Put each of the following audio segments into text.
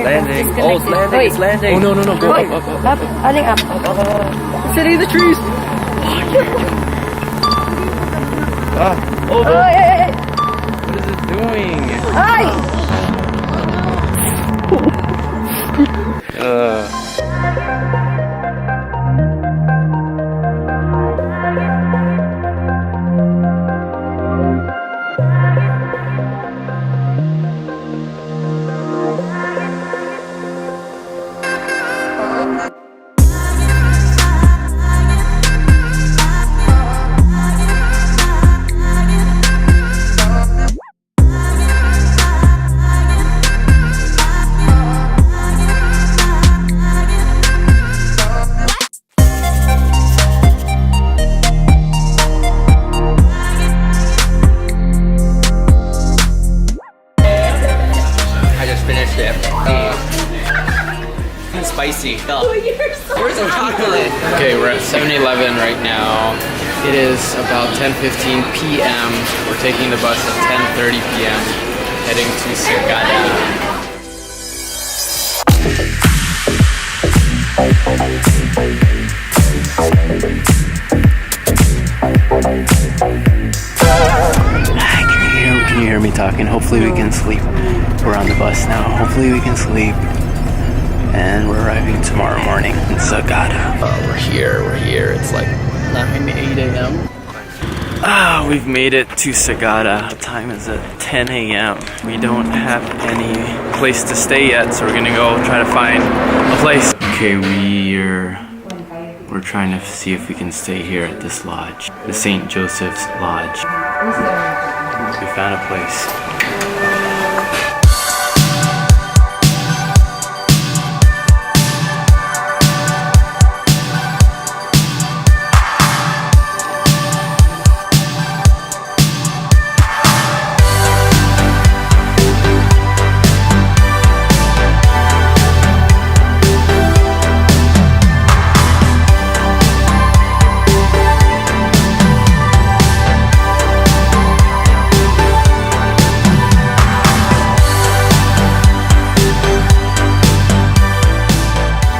Landing. Oh, it's landing. It's landing. Oh, no. Go up. Up. Heading up. It's hitting the trees. Oh, Hey. what is it doing? Hi. Spicy. Where's the chocolate? Okay, we're at 7-Eleven right now. It is about 10:15 p.m. We're taking the bus at 10:30 p.m. heading to Sagada. Can you hear me talking? Hopefully we can sleep. We're on the bus now. Hopefully we can sleep. And we're arriving tomorrow morning in Sagada. We're here. It's like 8 a.m. We've made it to Sagada. The time is at 10 a.m. We don't have any place to stay yet, so we're gonna go try to find a place. Okay, we're trying to see if we can stay here at this lodge, the St. Joseph's Lodge. We found a place.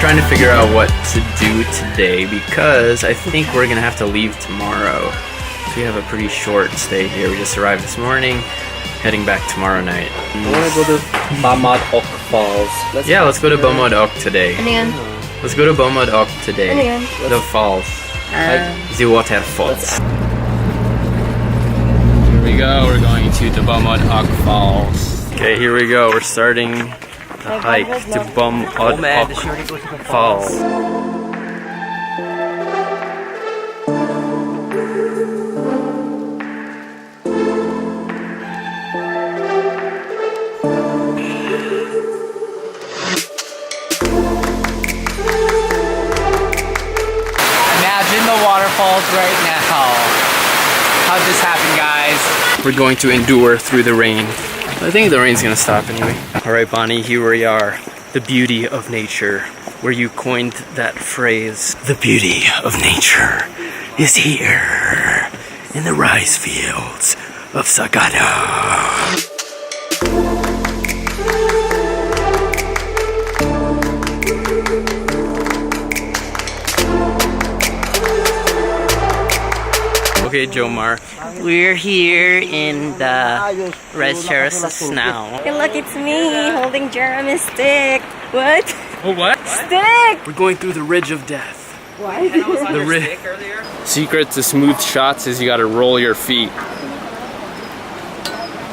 Trying to figure out what to do today because I think we're gonna have to leave tomorrow. So we have a pretty short stay here. We just arrived this morning, heading back tomorrow night. I want to go to bomod-ok Falls. Let's go to bomod-ok today. Ayan. Let's go to bomod-ok today. Ayan. The falls. The waterfalls. Here we go. We're going to the bomod-ok Falls. Okay, here we go. We're starting the hike to bomod-ok Falls. Imagine the waterfalls right now. How'd this happen, guys? We're going to endure through the rain. I think the rain's gonna stop anyway. Alright, Bonnie, here we are. The beauty of nature. Where you coined that phrase. The beauty of nature is here in the rice fields of Sagada. Okay, Jomar. We're here in the red terraces now. Hey, look, it's me holding Jeremy's stick. What? Oh, what? Stick! We're going through the ridge of death. Why? The ridge. Secret to smooth shots is you gotta roll your feet.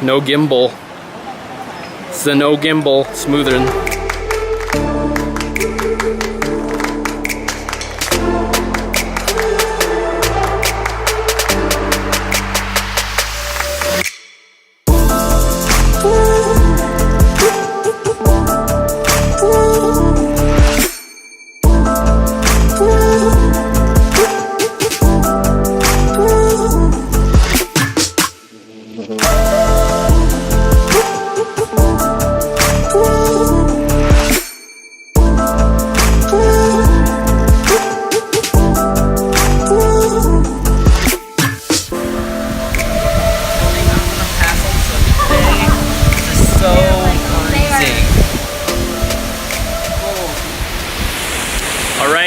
No gimbal. It's the no gimbal smoother.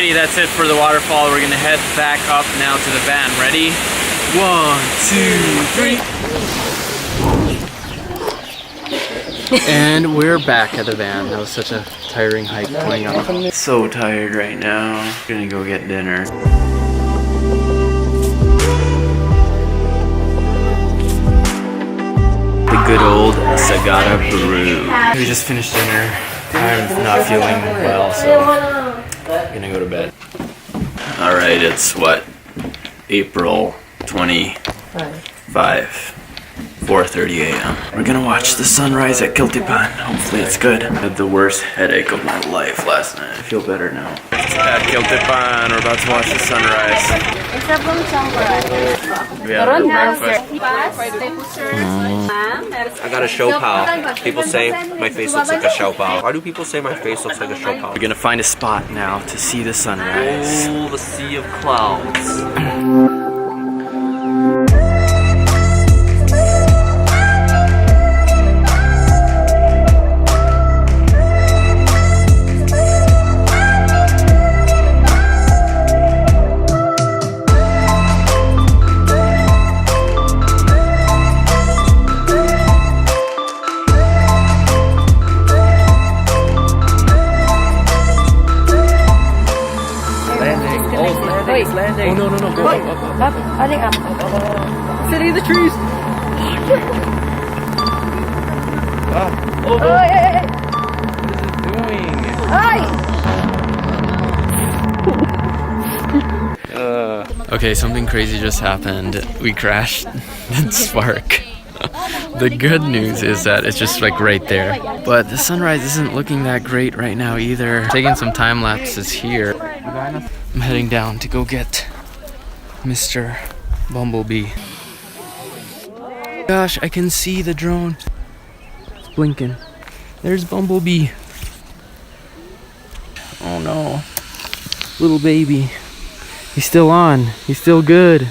Alrighty, that's it for the waterfall. We're gonna head back up now to the van. Ready? 1, 2, 3. And we're back at the van. That was such a tiring hike going up. So tired right now. Gonna go get dinner. The good old Sagada brew. We just finished dinner. I'm not feeling well, so I'm gonna go to bed. Alright, it's what? April 25. 4:30 a.m. We're gonna watch the sunrise at Kiltepan. Hopefully it's good. I had the worst headache of my life last night. I feel better now. At Kiltepan, we're about to watch the sunrise. We have our breakfast. I got a show pal. People say my face looks like a show pal. Why do people say my face looks like a show pal? We're gonna find a spot now to see the sunrise. Oh, the sea of clouds. Oh no, go up. Sitting in the trees. What is it doing? Okay, something crazy just happened. We crashed in Spark. The good news is that it's just like right there. But the sunrise isn't looking that great right now either. Taking some time lapses here. I'm heading down to go get Mr. Bumblebee. Gosh, I can see the drone. It's blinking. There's Bumblebee. Oh no. Little baby. He's still on. He's still good.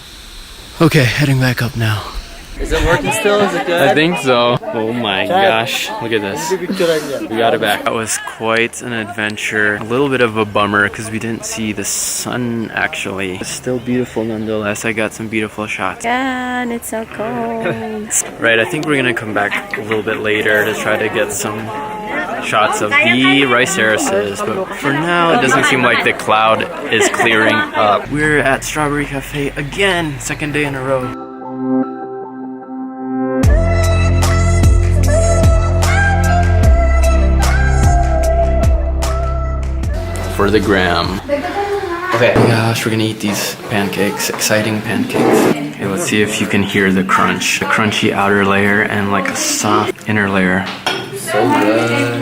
Okay, heading back up now. Is it working still? Is it good? I think so. Oh my gosh, look at this. We got it back. That was quite an adventure. A little bit of a bummer because we didn't see the sun actually. It's still beautiful nonetheless. I got some beautiful shots. Yeah, and it's so cold. Right, I think we're gonna come back a little bit later to try to get some shots of the rice terraces, but for now it doesn't seem like the cloud is clearing up. We're at Strawberry Cafe again, second day in a row. For the gram. Okay. Oh my gosh, we're gonna eat these pancakes. Exciting pancakes. Okay, let's see if you can hear the crunch. A crunchy outer layer and like a soft inner layer. So good.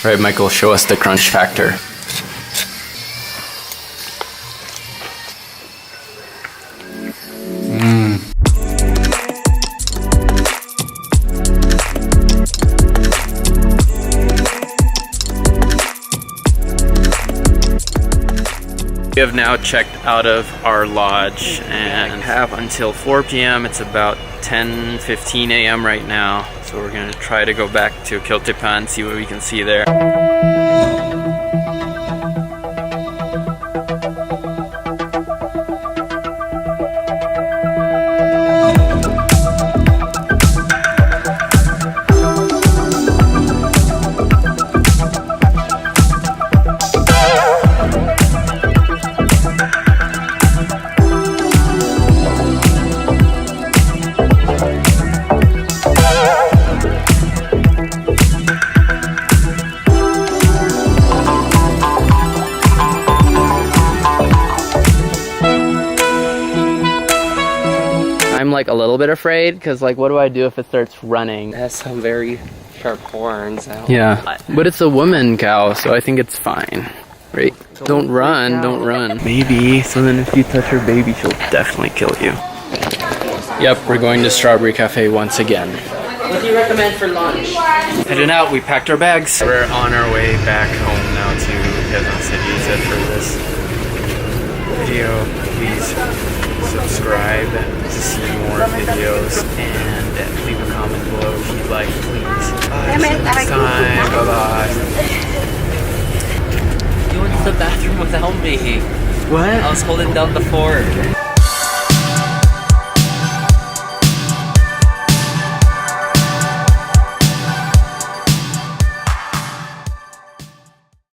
Right, Michael, show us the crunch factor. We have now checked out of our lodge and have until 4 p.m. It's about 10:15 a.m. right now. So we're gonna try to go back to Kiltepan, see what we can see there. I'm like a little bit afraid because like what do I do if it starts running? It has some very sharp horns. Yeah, but it's a woman cow, so I think it's fine. Right? Don't run, don't run. Maybe, so then if you touch her baby, she'll definitely kill you. Yep, we're going to Strawberry Cafe once again. What do you recommend for lunch? Heading out, we packed our bags. We're on our way back home now to Quezon City. So for this video, please subscribe to see more videos and leave a comment below if you'd like, please. Bye. See you next time. Bye bye. help me. What? I was holding down the fort.